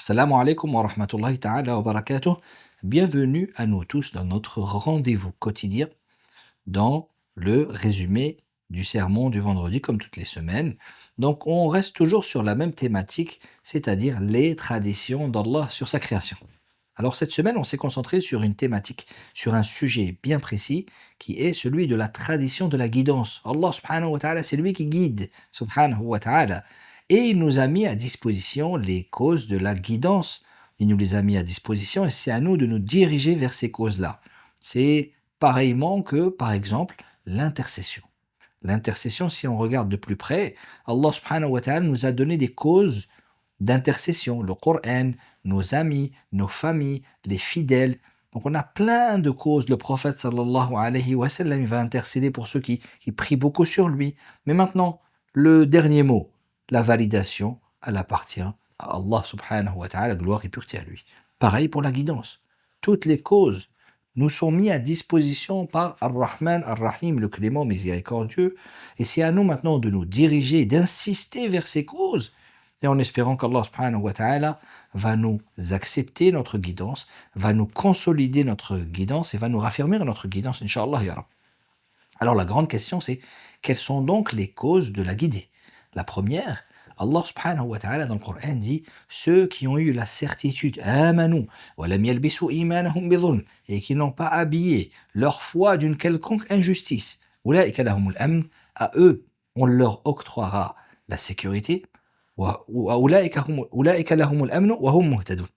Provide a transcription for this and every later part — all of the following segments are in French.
Assalamu alaikum wa rahmatullahi ta'ala wa barakatuh. Bienvenue à nous tous dans notre rendez-vous quotidien dans le résumé du sermon du vendredi comme toutes les semaines. Donc on reste toujours sur la même thématique, c'est-à-dire les traditions d'Allah sur sa création. Alors cette semaine, on s'est concentré sur une thématique, sur un sujet bien précis qui est celui de la tradition de la guidance. Allah subhanahu wa ta'ala, c'est lui qui guide, subhanahu wa ta'ala. Et il nous a mis à disposition les causes de la guidance. Il nous les a mis à disposition et c'est à nous de nous diriger vers ces causes-là. C'est pareillement que, par exemple, l'intercession. L'intercession, si on regarde de plus près, Allah subhanahu wa ta'ala nous a donné des causes d'intercession, le Coran, nos amis, nos familles, les fidèles. Donc on a plein de causes. Le prophète sallallahu alayhi wa sallam il va intercéder pour ceux qui prient beaucoup sur lui. Mais maintenant, le dernier mot, la validation, elle appartient à Allah subhanahu wa ta'ala, gloire et pureté à lui. Pareil pour la guidance. Toutes les causes nous sont mises à disposition par Ar-Rahman, Ar-Rahim, le clément miséricordieux. Et c'est à nous maintenant de nous diriger, d'insister vers ces causes et en espérant qu'Allah subhanahu wa ta'ala va nous accepter notre guidance, va nous consolider notre guidance et va nous raffermir notre guidance, Inch'Allah ya Rab. Alors la grande question c'est, quelles sont donc les causes de la guidée? La première, Allah subhanahu wa ta'ala dans le Coran dit, ceux qui ont eu la certitude, amanu, wa lam yalbisu imanahum bidhulm, et qui n'ont pas habillé leur foi d'une quelconque injustice, ulaika lahumul amn, à eux on leur octroiera la sécurité,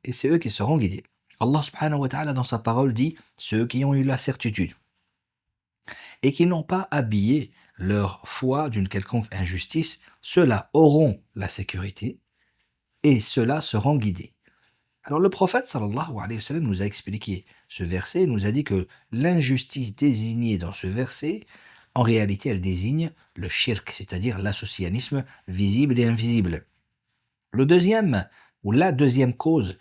et c'est eux qui seront guidés. Allah subhanahu wa ta'ala dans sa parole dit ceux qui ont eu la certitude et qui n'ont pas habillé leur foi d'une quelconque injustice, ceux-là auront la sécurité et ceux-là seront guidés. Alors le prophète sallallahu alayhi wa sallam nous a expliqué ce verset, il nous a dit que l'injustice désignée dans ce verset, en réalité elle désigne le shirk, c'est-à-dire l'associanisme visible et invisible. Le deuxième, ou la deuxième cause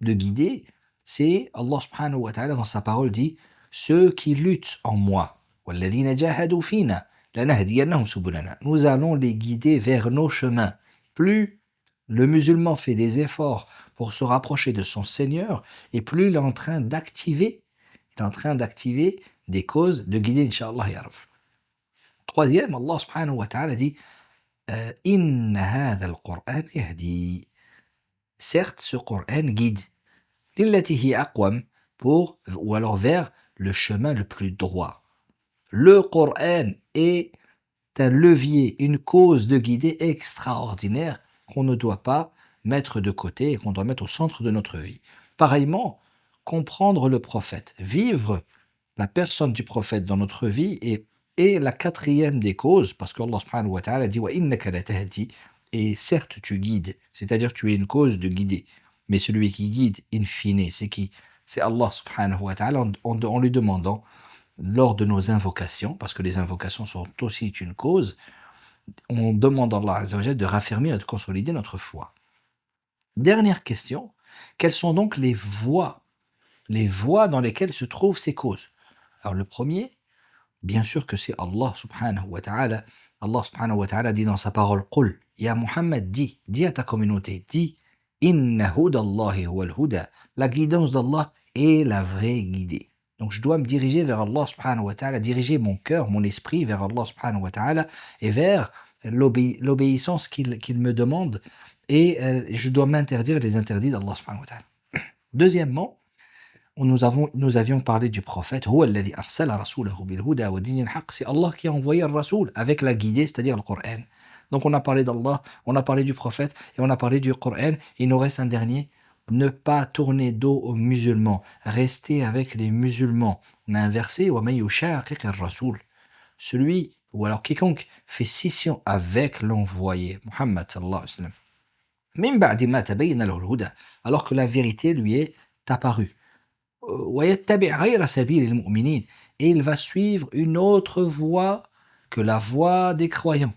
de guider, c'est Allah subhanahu wa ta'ala dans sa parole dit ceux qui luttent en moi, وَالَّذِينَ جَاهَدُوا فِينَا لَنَهْدِيَنَّهُمْ سُبُلَنَا. Nous allons les guider vers nos chemins. Plus le musulman fait des efforts pour se rapprocher de son Seigneur, et plus il est en train d'activer, des causes de guider, Inch'Allah ya Rab. Troisième, Allah subhanahu wa ta'ala dit Inna hadha al-Qur'an yahdi. Certes, ce Coran guide lillati hiya aqwam, pour ou alors vers le chemin le plus droit. Le Coran est un levier, une cause de guider extraordinaire qu'on ne doit pas mettre de côté et qu'on doit mettre au centre de notre vie. Pareillement, comprendre le prophète, vivre la personne du prophète dans notre vie est la quatrième des causes, parce qu'Allah subhanahu wa ta'ala dit wa innaka latahdi, et certes tu guides, c'est-à-dire tu es une cause de guider, mais celui qui guide in fine, c'est qui? C'est Allah subhanahu wa ta'ala en lui demandant lors de nos invocations, parce que les invocations sont aussi une cause, on demande à Allah azza wa jalla de raffermir et de consolider notre foi. Dernière question, quelles sont donc les voies dans lesquelles se trouvent ces causes? Alors le premier, bien sûr que c'est Allah subhanahu wa ta'ala. Allah subhanahu wa ta'ala dit dans sa parole Qul, ya Muhammad, dis à ta communauté, dis Inna hudallahi huwal huda. La guidance d'Allah est la vraie guidée. Donc je dois me diriger vers Allah subhanahu wa ta'ala, diriger mon cœur, mon esprit vers Allah subhanahu wa ta'ala et vers l'obéissance qu'il me demande, et je dois m'interdire les interdits d'Allah subhanahu wa ta'ala. Deuxièmement, nous avions parlé du prophète, Huwa alladhi arsala rasulahu bil huda wa dinil haqq. C'est Allah qui a envoyé le rasoul avec la guidée, c'est-à-dire le Coran. Donc on a parlé d'Allah, on a parlé du prophète et on a parlé du Coran. Il nous reste un dernier, ne pas tourner dos aux musulmans, rester avec les musulmans. On a un verset, wa man yushaqiq ar-rasoul. Celui, ou alors quiconque, fait scission avec l'envoyé, Muhammad sallallahu alayhi wa sallam. Min ba'di ma tabayyana lahu al-huda, alors que la vérité lui est apparue. Et il va suivre une autre voie que la voie des croyants.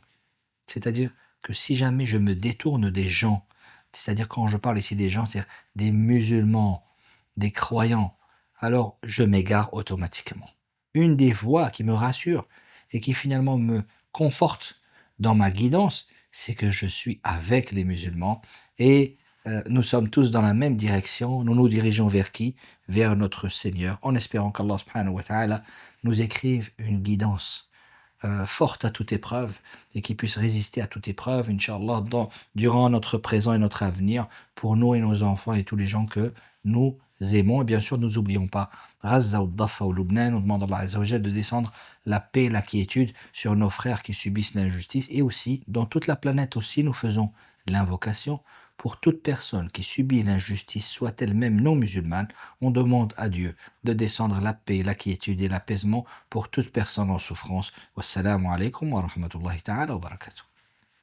C'est-à-dire que si jamais je me détourne des gens, c'est-à-dire quand je parle ici des gens, c'est-à-dire des musulmans, des croyants, alors je m'égare automatiquement. Une des voies qui me rassure et qui finalement me conforte dans ma guidance, c'est que je suis avec les musulmans et nous sommes tous dans la même direction. Nous nous dirigeons vers qui? Vers notre Seigneur, en espérant qu'Allah subhanahu wa ta'ala nous écrive une guidance forte à toute épreuve et qui puisse résister à toute épreuve, Inch'Allah, durant notre présent et notre avenir, pour nous et nos enfants et tous les gens que nous aimons. Et bien sûr, nous n'oublions pas Gaza ou Dafa ou Lubnan. Nous demandons à Allah Azza wa Jal de descendre la paix et la quiétude sur nos frères qui subissent l'injustice. Et aussi, dans toute la planète aussi, nous faisons l'invocation pour toute personne qui subit l'injustice, soit-elle même non musulmane. On demande à Dieu de descendre la paix, la quiétude et l'apaisement pour toute personne en souffrance. Wassalamu alaikum wa rahmatullahi ta'ala wa barakatuh.